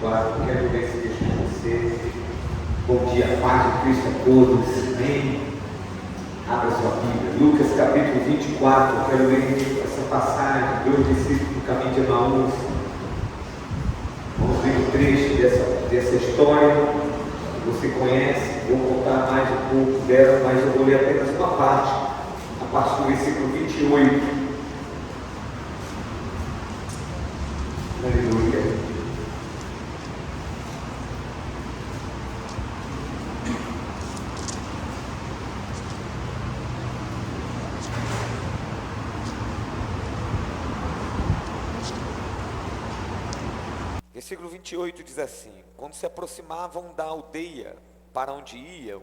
24. Quero ler esse texto com você. Bom dia, paz de Cristo a todos. Amém. Abra sua Bíblia. Lucas capítulo 24. Quero ler essa passagem. Dois discípulos no caminho de Emaús. Vamos ler um trecho dessa história que você conhece. Vou contar mais um pouco dela, mas eu vou ler apenas uma parte. A partir do versículo 28. Aleluia. Versículo 28 diz assim: quando se aproximavam da aldeia para onde iam,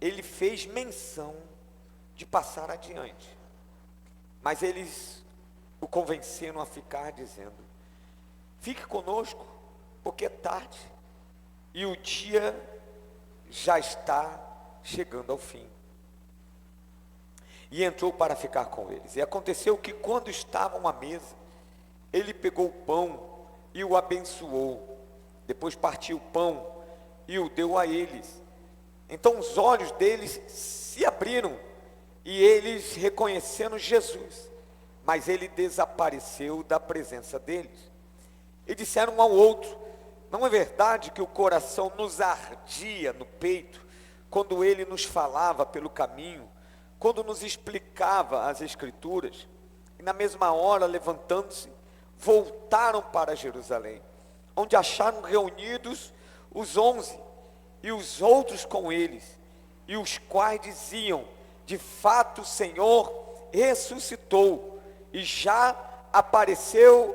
ele fez menção de passar adiante, mas eles o convenceram a ficar, dizendo: fique conosco, porque é tarde e o dia já está chegando ao fim. E entrou para ficar com eles. E aconteceu que, quando estavam à mesa, ele pegou o pão e o abençoou. Depois partiu o pão e o deu a eles. Então os olhos deles se abriram e eles reconheceram Jesus, mas ele desapareceu da presença deles. E disseram um ao outro: não é verdade que o coração nos ardia no peito quando ele nos falava pelo caminho, quando nos explicava as Escrituras? E na mesma hora, levantando-se, voltaram para Jerusalém, onde acharam reunidos os 11 e os outros com eles, e os quais diziam: de fato o Senhor ressuscitou e já apareceu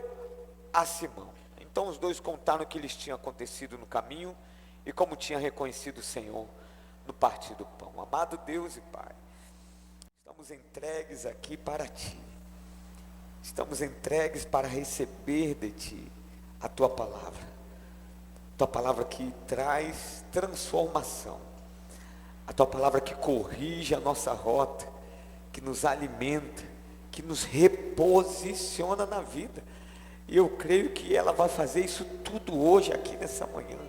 a Simão. Então os dois contaram o que lhes tinha acontecido no caminho e como tinha reconhecido o Senhor no partir do pão. Amado Deus e Pai, estamos entregues aqui para Ti. Estamos entregues para receber de Ti a Tua palavra que traz transformação, a Tua palavra que corrige a nossa rota, que nos alimenta, que nos reposiciona na vida. E eu creio que ela vai fazer isso tudo hoje, aqui nessa manhã,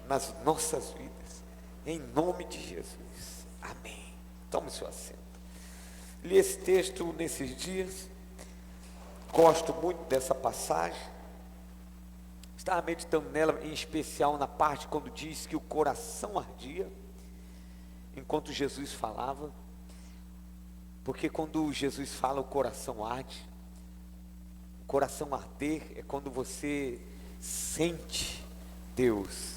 nas nossas vidas, em nome de Jesus, amém. Tome seu assento. Li esse texto nesses dias. Gosto muito dessa passagem. Estava meditando nela, em especial na parte quando diz que o coração ardia enquanto Jesus falava. Porque quando Jesus fala, o coração arde. O coração arder é quando você sente Deus,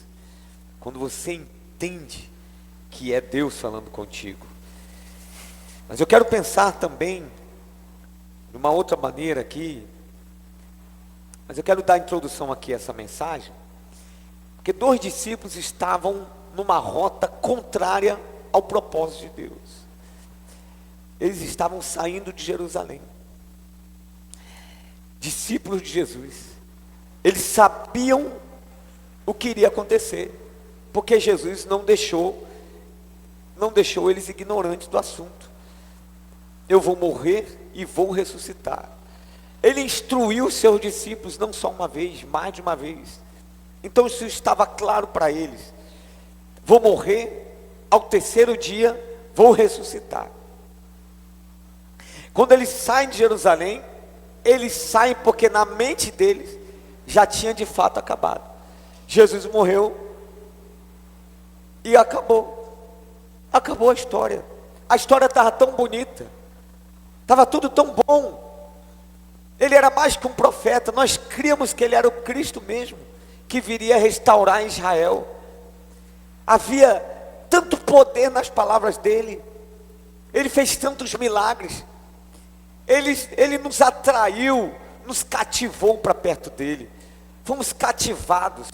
quando você entende que é Deus falando contigo. Mas eu quero pensar também de uma outra maneira aqui, mas eu quero dar a introdução aqui a essa mensagem, porque dois discípulos estavam numa rota contrária ao propósito de Deus. Eles estavam saindo de Jerusalém, discípulos de Jesus. Eles sabiam o que iria acontecer, porque Jesus não deixou eles ignorantes do assunto. Eu vou morrer e vou ressuscitar. Ele instruiu os seus discípulos não só uma vez, mais de uma vez. Então isso estava claro para eles: vou morrer, ao terceiro dia vou ressuscitar. Quando eles saem de Jerusalém, eles saem porque na mente deles já tinha de fato acabado. Jesus morreu e acabou a história. A história estava tão bonita, estava tudo tão bom. Ele era mais que um profeta. Nós críamos que ele era o Cristo mesmo, que viria restaurar Israel. Havia tanto poder nas palavras dele. Ele fez tantos milagres. Ele nos atraiu, nos cativou para perto dele. Fomos cativados,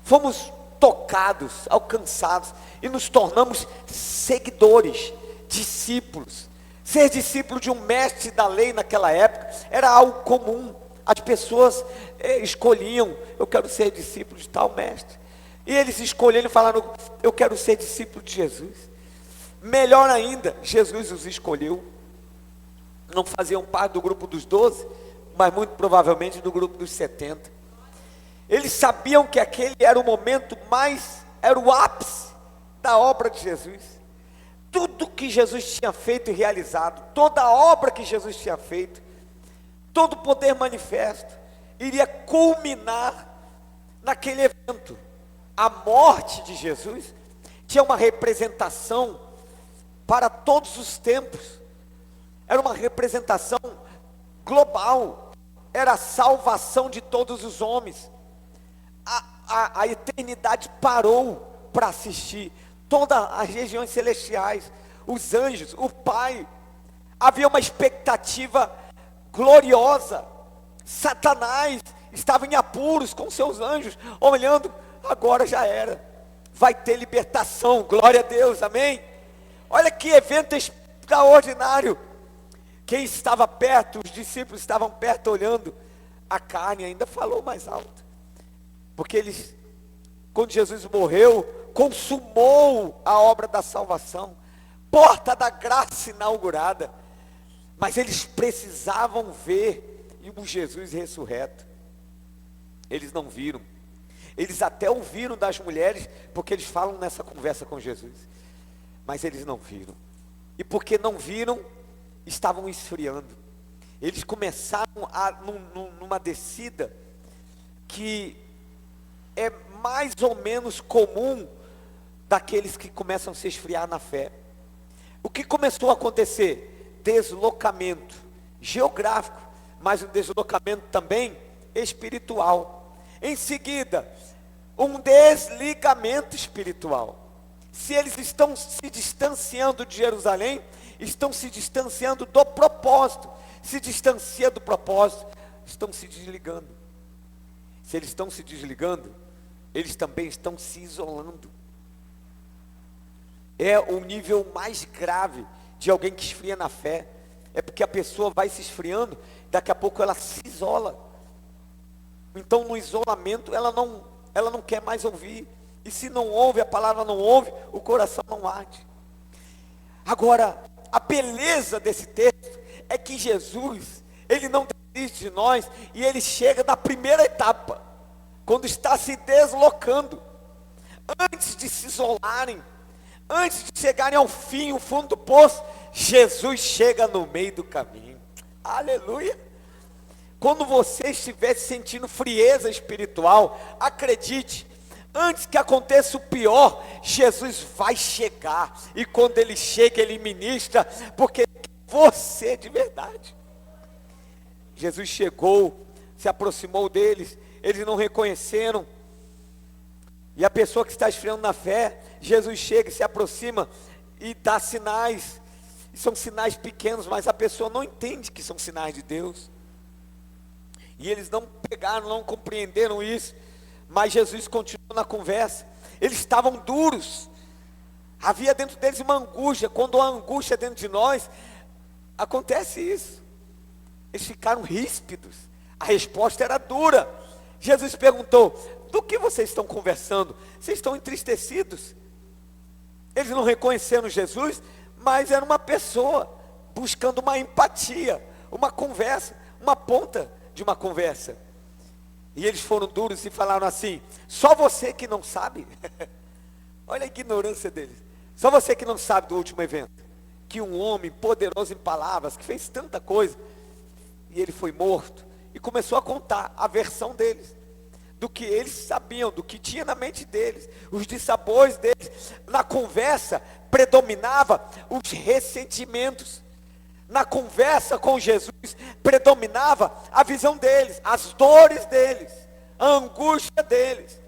fomos tocados, alcançados e nos tornamos seguidores, discípulos. Ser discípulo de um mestre da lei naquela época era algo comum. As pessoas escolhiam: eu quero ser discípulo de tal mestre. E eles escolheram e falaram: eu quero ser discípulo de Jesus. Melhor ainda, Jesus os escolheu. Não faziam parte do grupo dos 12, mas muito provavelmente do grupo dos 70. Eles sabiam que aquele era o momento era o ápice da obra de Jesus. Tudo que Jesus tinha feito e realizado, toda a obra que Jesus tinha feito, todo o poder manifesto, iria culminar naquele evento. A morte de Jesus tinha uma representação para todos os tempos, era uma representação global, era a salvação de todos os homens. A eternidade parou para assistir, todas as regiões celestiais, os anjos, o Pai, havia uma expectativa gloriosa. Satanás estava em apuros com seus anjos, olhando, agora já era, vai ter libertação, glória a Deus, amém? Olha que evento extraordinário. Quem estava perto, os discípulos estavam perto olhando, a carne ainda falou mais alto, porque quando Jesus morreu, consumou a obra da salvação, porta da graça inaugurada, mas eles precisavam ver o Jesus ressurreto. Eles não viram. Eles até ouviram das mulheres, porque eles falam nessa conversa com Jesus, mas eles não viram. E porque não viram, estavam esfriando. Eles começaram numa descida que é mais ou menos comum daqueles que começam a se esfriar na fé. O que começou a acontecer? Deslocamento geográfico, mas um deslocamento também espiritual. Em seguida, um desligamento espiritual. Se eles estão se distanciando de Jerusalém, estão se distanciando do propósito. Se distancia do propósito, estão se desligando. Se eles estão se desligando, eles também estão se isolando. É o nível mais grave de alguém que esfria na fé. É porque a pessoa vai se esfriando, daqui a pouco ela se isola. Então no isolamento ela não quer mais ouvir. E se não ouve, a palavra não ouve, o coração não arde. Agora, a beleza desse texto é que Jesus, ele não desiste de nós, e ele chega na primeira etapa, quando está se deslocando, antes de se isolarem, antes de chegarem ao fim, o fundo do poço, Jesus chega no meio do caminho. Aleluia! Quando você estiver sentindo frieza espiritual, acredite, antes que aconteça o pior, Jesus vai chegar, e quando ele chega, ele ministra, porque você de verdade. Jesus chegou, se aproximou deles, eles não reconheceram, e a pessoa que está esfriando na fé, Jesus chega e se aproxima, e dá sinais, e são sinais pequenos, mas a pessoa não entende que são sinais de Deus, e eles não pegaram, não compreenderam isso, mas Jesus continuou na conversa. Eles estavam duros, havia dentro deles uma angústia. Quando há angústia dentro de nós, acontece isso. Eles ficaram ríspidos, a resposta era dura. Jesus perguntou: do que vocês estão conversando? Vocês estão entristecidos? Eles não reconheceram Jesus, mas era uma pessoa buscando uma empatia, uma conversa, uma ponta de uma conversa. E eles foram duros e falaram assim: só você que não sabe? Olha a ignorância deles. Só você que não sabe do último evento, que um homem poderoso em palavras, que fez tanta coisa, e ele foi morto, e começou a contar a versão deles, do que eles sabiam, do que tinha na mente deles, os dissabores deles. Na conversa predominava os ressentimentos. Na conversa com Jesus, predominava a visão deles, as dores deles, a angústia deles.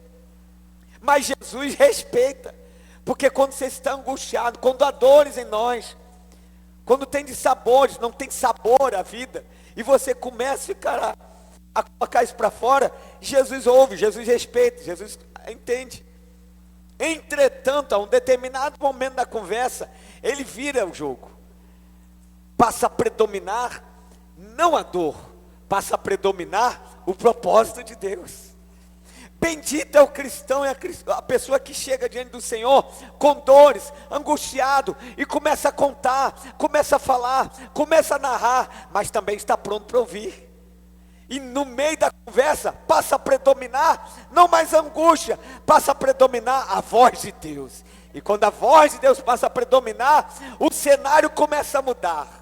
Mas Jesus respeita, porque quando você está angustiado, quando há dores em nós, quando tem dissabores, não tem sabor à vida, e você começa a ficar a colocar isso para fora, Jesus ouve, Jesus respeita, Jesus entende. Entretanto, a um determinado momento da conversa, ele vira o jogo. Passa a predominar, não a dor, passa a predominar o propósito de Deus. Bendito é o cristão, é a pessoa que chega diante do Senhor com dores, angustiado, e começa a contar, começa a falar, começa a narrar, mas também está pronto para ouvir. E no meio da conversa, passa a predominar, não mais a angústia, passa a predominar a voz de Deus. E quando a voz de Deus passa a predominar, o cenário começa a mudar.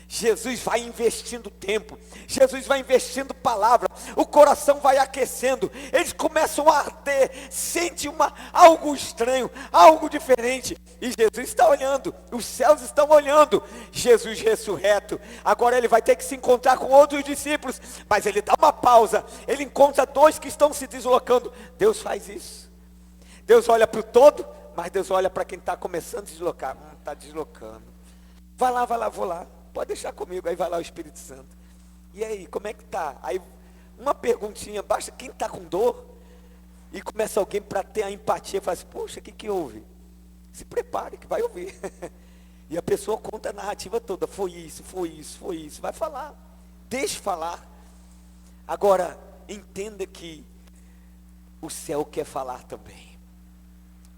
Jesus vai investindo tempo, Jesus vai investindo palavra, o coração vai aquecendo, eles começam a arder, sente algo estranho, algo diferente, e Jesus está olhando, os céus estão olhando, Jesus ressurreto, agora ele vai ter que se encontrar com outros discípulos, mas ele dá uma pausa, ele encontra dois que estão se deslocando. Deus faz isso, Deus olha para o todo, mas Deus olha para quem está começando a deslocar. Está deslocando, vai lá, vou lá. Pode deixar comigo, aí vai lá o Espírito Santo. E aí, como é que tá? Aí, uma perguntinha, basta quem está com dor, e começa alguém para ter a empatia, fala assim, poxa, o que houve? Se prepare que vai ouvir. E a pessoa conta a narrativa toda, foi isso, vai falar, deixe falar. Agora, entenda que o céu quer falar também.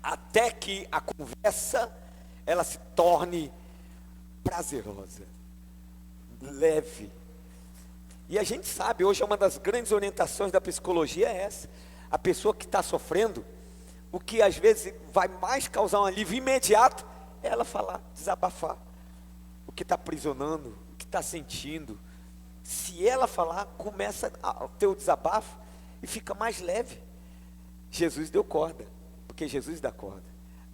Até que a conversa, ela se torne prazerosa, leve. E a gente sabe, hoje é uma das grandes orientações da psicologia é essa. A pessoa que está sofrendo, o que às vezes vai mais causar um alívio imediato, é ela falar, desabafar. O que está aprisionando, o que está sentindo. Se ela falar, começa a ter o desabafo e fica mais leve. Jesus deu corda, porque Jesus dá corda.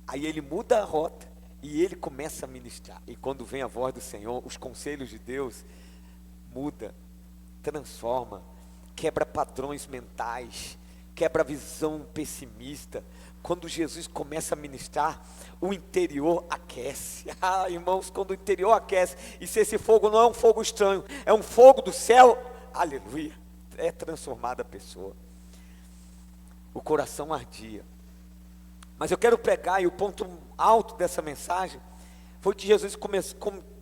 Aí ele muda a rota. E ele começa a ministrar. E quando vem a voz do Senhor, os conselhos de Deus, muda, transforma, quebra padrões mentais, quebra a visão pessimista. Quando Jesus começa a ministrar, o interior aquece. Ah, irmãos, quando o interior aquece, e se esse fogo não é um fogo estranho, é um fogo do céu, aleluia, é transformada a pessoa. O coração ardia. Mas eu quero pregar, e o ponto alto dessa mensagem foi que Jesus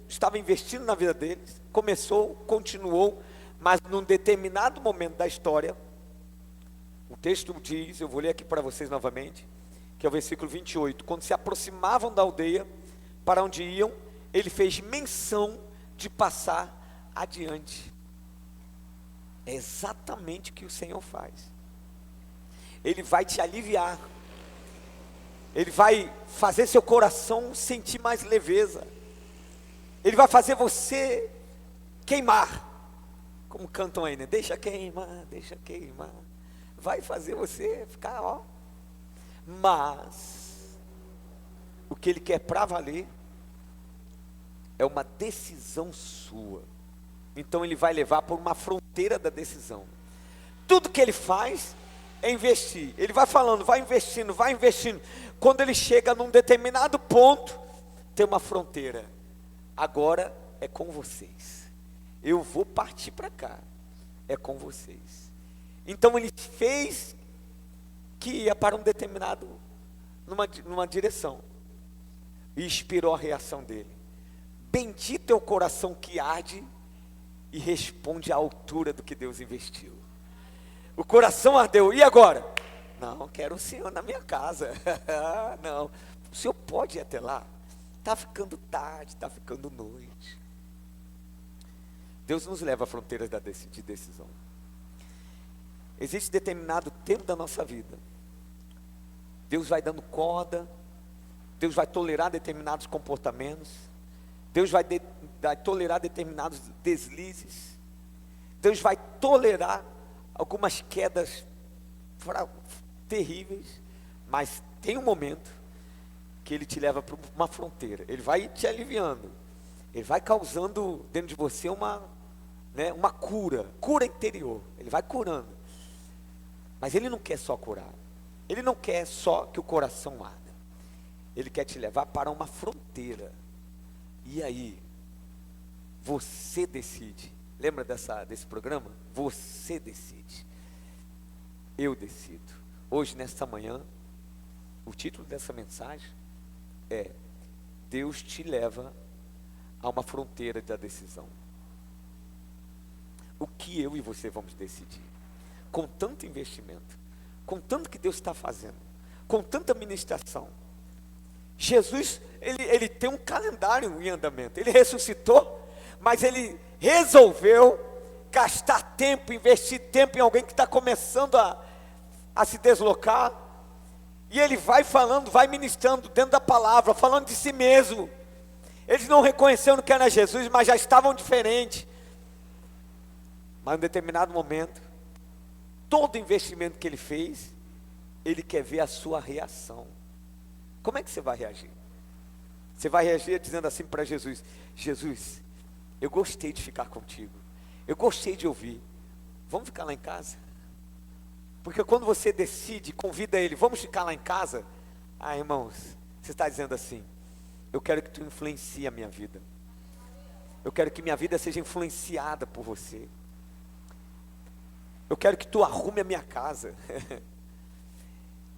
estava investindo na vida deles, começou, continuou, mas num determinado momento da história, o texto diz, eu vou ler aqui para vocês novamente, que é o versículo 28, quando se aproximavam da aldeia, para onde iam, ele fez menção de passar adiante. É exatamente o que o Senhor faz. Ele vai te aliviar. Ele vai fazer seu coração sentir mais leveza. Ele vai fazer você queimar. Como cantam aí, né? Deixa queimar, deixa queimar. Vai fazer você ficar, ó. Mas o que ele quer para valer é uma decisão sua. Então ele vai levar por uma fronteira da decisão. Tudo que ele faz é investir. Ele vai falando, vai investindo, vai investindo. Quando ele chega num determinado ponto, tem uma fronteira. Agora é com vocês. Eu vou partir para cá. É com vocês. Então ele fez que ia para um determinado, numa direção. E inspirou a reação dele. Bendito é o coração que arde e responde à altura do que Deus investiu. O coração ardeu, e agora? Não, quero o Senhor na minha casa. Não, o Senhor pode ir até lá. Está ficando tarde, está ficando noite. Deus nos leva a fronteiras de decisão. Existe determinado tempo da nossa vida. Deus vai dando corda, Deus vai tolerar determinados comportamentos, Deus vai tolerar determinados deslizes, Deus vai tolerar algumas quedas terríveis, mas tem um momento que Ele te leva para uma fronteira. Ele vai te aliviando, Ele vai causando dentro de você uma cura interior. Ele vai curando, mas Ele não quer só curar, Ele não quer só que o coração arda, Ele quer te levar para uma fronteira. E aí, você decide. Lembra desse programa? Você decide. Eu decido. Hoje, nesta manhã, o título dessa mensagem é: Deus te leva a uma fronteira da decisão. O que eu e você vamos decidir? Com tanto investimento, com tanto que Deus está fazendo, com tanta ministração. Jesus, ele tem um calendário em andamento. Ele ressuscitou, mas ele resolveu gastar tempo, investir tempo em alguém que está começando a se deslocar. E ele vai falando, vai ministrando dentro da palavra, falando de si mesmo. Eles não reconheceram que era Jesus, mas já estavam diferentes. Mas em um determinado momento, todo investimento que ele fez, ele quer ver a sua reação. Como é que você vai reagir? Você vai reagir dizendo assim para Jesus: Jesus, eu gostei de ficar contigo, eu gostei de ouvir, vamos ficar lá em casa? Porque quando você decide, convida ele, vamos ficar lá em casa, irmãos, você está dizendo assim: eu quero que tu influencie a minha vida, eu quero que minha vida seja influenciada por você, eu quero que tu arrume a minha casa.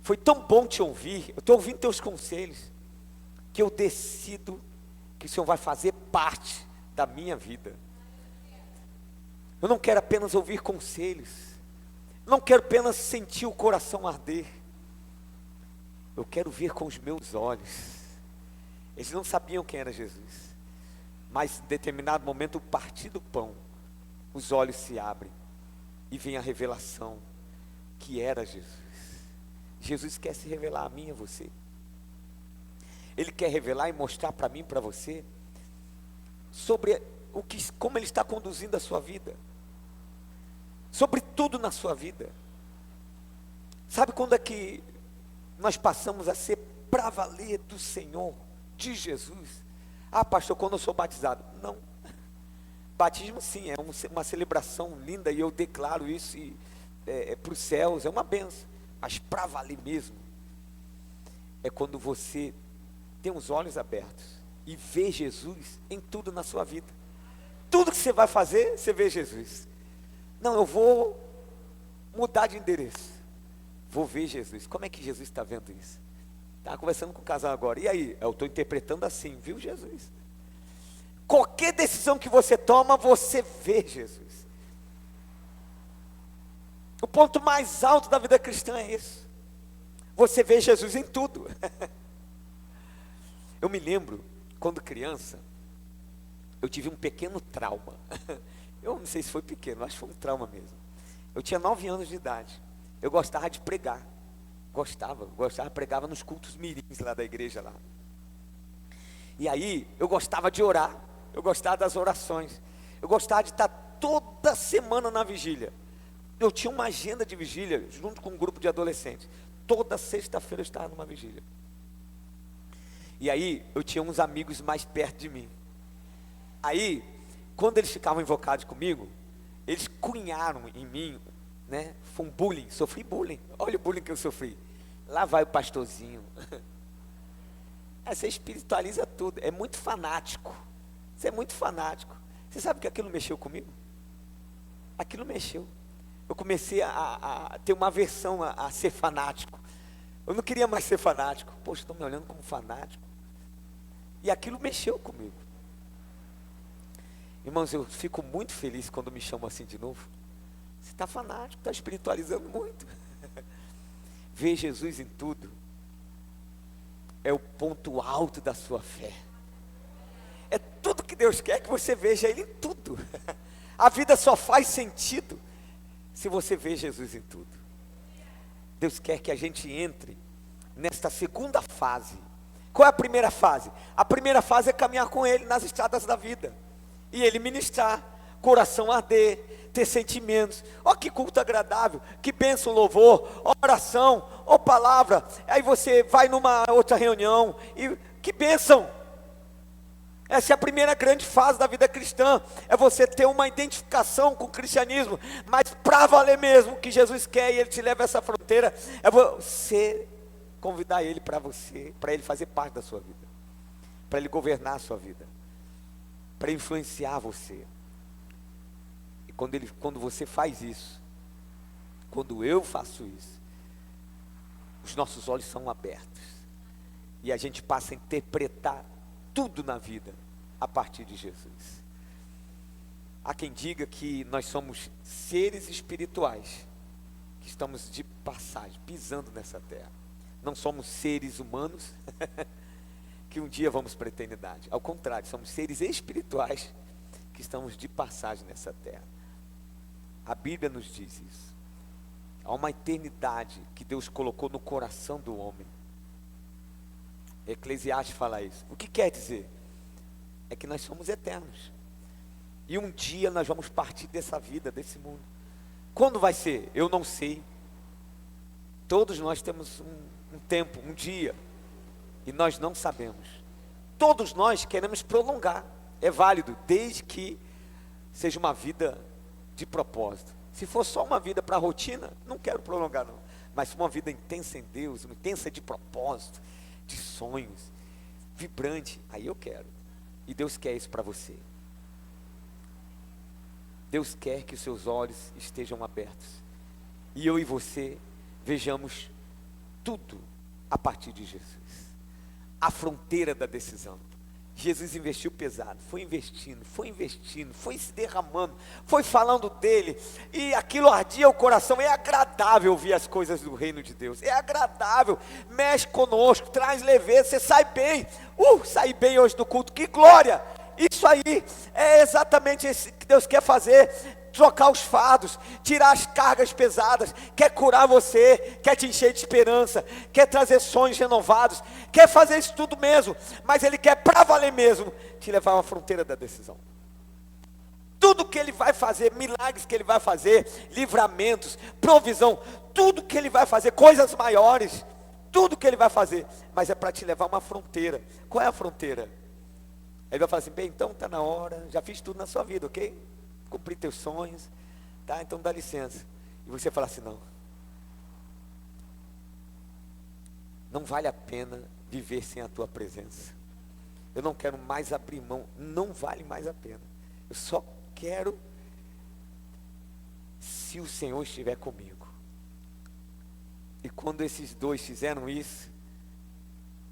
Foi tão bom te ouvir, eu estou ouvindo teus conselhos, que eu decido que o Senhor vai fazer parte da minha vida. Eu não quero apenas ouvir conselhos, não quero apenas sentir o coração arder, eu quero ver com os meus olhos. Eles não sabiam quem era Jesus, mas em determinado momento, o partir do pão, os olhos se abrem, e vem a revelação, que era Jesus. Jesus quer se revelar a mim e a você. Ele quer revelar e mostrar para mim e para você, sobre como Ele está conduzindo a sua vida, sobre tudo na sua vida. Sabe quando é que nós passamos a ser para valer do Senhor, de Jesus? Pastor, quando eu sou batizado. Não, batismo sim, é uma celebração linda, e eu declaro isso para os céus, é uma bênção. Mas para valer mesmo, é quando você tem os olhos abertos e vê Jesus em tudo na sua vida. Tudo que você vai fazer, você vê Jesus. Não, eu vou mudar de endereço, vou ver Jesus. Como é que Jesus está vendo isso? Estava conversando com o casal agora. E aí? Eu estou interpretando assim, viu Jesus? Qualquer decisão que você toma, você vê Jesus. O ponto mais alto da vida cristã é isso. Você vê Jesus em tudo. Eu me lembro, quando criança, eu tive um pequeno trauma. Eu não sei se foi pequeno, acho que foi um trauma mesmo. Eu tinha 9 anos de idade. Eu gostava de pregar. Pregava nos cultos mirins lá da igreja lá. E aí, eu gostava de orar. Eu gostava das orações. Eu gostava de estar toda semana na vigília. Eu tinha uma agenda de vigília, junto com um grupo de adolescentes. Toda sexta-feira eu estava numa vigília. E aí, eu tinha uns amigos mais perto de mim. Aí, quando eles ficavam invocados comigo, eles cunharam em mim, né? Foi um bullying, sofri bullying. Olha o bullying que eu sofri. Lá vai o pastorzinho. Você espiritualiza tudo, é muito fanático. Você é muito fanático. Você sabe que aquilo mexeu comigo? Aquilo mexeu. Eu comecei a ter uma aversão a ser fanático. Eu não queria mais ser fanático. Poxa, estão me olhando como fanático. E aquilo mexeu comigo. Irmãos, eu fico muito feliz quando me chamam assim de novo. Você está fanático, está espiritualizando muito. Ver Jesus em tudo é o ponto alto da sua fé. É tudo que Deus quer, que você veja Ele em tudo. A vida só faz sentido se você vê Jesus em tudo. Deus quer que a gente entre nesta segunda fase. Qual é a primeira fase? A primeira fase é caminhar com Ele nas estradas da vida, e Ele ministrar, coração arder, ter sentimentos. Ó, que culto agradável, que bênção, louvor, oração, ó palavra. Aí você vai numa outra reunião, e que bênção. Essa é a primeira grande fase da vida cristã, é você ter uma identificação com o cristianismo, mas para valer mesmo, o que Jesus quer, e Ele te leva a essa fronteira, é você convidar Ele para você, para Ele fazer parte da sua vida, para Ele governar a sua vida, para influenciar você. E quando você faz isso, quando eu faço isso, os nossos olhos são abertos, e a gente passa a interpretar tudo na vida a partir de Jesus. Há quem diga que nós somos seres espirituais que estamos de passagem, pisando nessa terra. Não somos seres humanos que um dia vamos para a eternidade. Ao contrário, somos seres espirituais que estamos de passagem nessa terra. A Bíblia nos diz isso. Há uma eternidade que Deus colocou no coração do homem. Eclesiastes fala isso. O que quer dizer? É que nós somos eternos. E um dia nós vamos partir dessa vida, desse mundo. Quando vai ser? Eu não sei. Todos nós temos um tempo, um dia. E nós não sabemos. Todos nós queremos prolongar. É válido, desde que seja uma vida de propósito. Se for só uma vida para rotina, não quero prolongar não. Mas uma vida intensa em Deus, uma intensa de propósito, de sonhos, vibrante, aí eu quero. E Deus quer isso para você. Deus quer que os seus olhos estejam abertos. E eu e você vejamos tudo a partir de Jesus. A fronteira da decisão. Jesus investiu pesado, foi investindo, foi se derramando, foi falando dele, e aquilo ardia o coração. É agradável ouvir as coisas do reino de Deus, é agradável, mexe conosco, traz leveza, você sai bem, saí bem hoje do culto, que glória! Isso aí é exatamente isso que Deus quer fazer, trocar os fardos, tirar as cargas pesadas, quer curar você, quer te encher de esperança, quer trazer sonhos renovados, quer fazer isso tudo mesmo, mas Ele quer para valer mesmo, te levar à fronteira da decisão. Tudo que Ele vai fazer, milagres que Ele vai fazer, livramentos, provisão, tudo que Ele vai fazer, coisas maiores, tudo que Ele vai fazer, mas é para te levar a uma fronteira. Qual é a fronteira? Ele vai falar assim, bem, então está na hora, já fiz tudo na sua vida, ok? Cumpri teus sonhos, tá? Então dá licença. E você fala assim, não vale a pena viver sem a tua presença. Eu não quero mais abrir mão, não vale mais a pena. Eu só quero se o Senhor estiver comigo. E quando esses dois fizeram isso,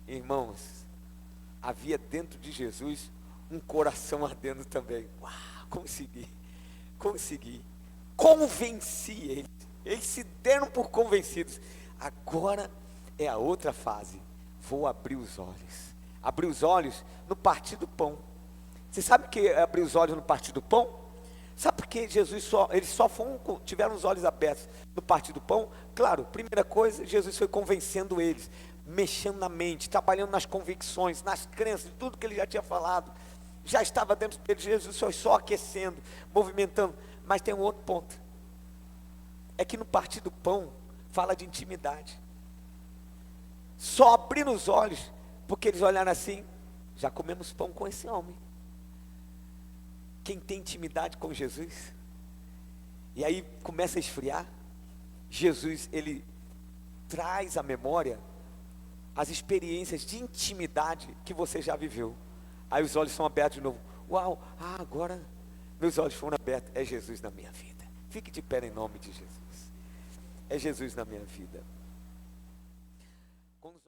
irmãos, havia dentro de Jesus um coração ardendo também. Uau, consegui, convenci eles se deram por convencidos. Agora é a outra fase, vou abrir os olhos no partir do pão. Você sabe que é abrir os olhos no partir do pão? Sabe por que eles só tiveram os olhos abertos no partir do pão? Claro, primeira coisa, Jesus foi convencendo eles, mexendo na mente, trabalhando nas convicções, nas crenças, tudo que ele já tinha falado, já estava dentro dele. Jesus foi só aquecendo, movimentando. Mas tem um outro ponto, é que no partir do pão, fala de intimidade, só abrindo os olhos, porque eles olharam assim, já comemos pão com esse homem. Quem tem intimidade com Jesus, e aí começa a esfriar, Jesus, ele traz à memória as experiências de intimidade que você já viveu. Aí os olhos são abertos de novo. Uau, agora meus olhos foram abertos. É Jesus na minha vida. Fique de pé em nome de Jesus. É Jesus na minha vida.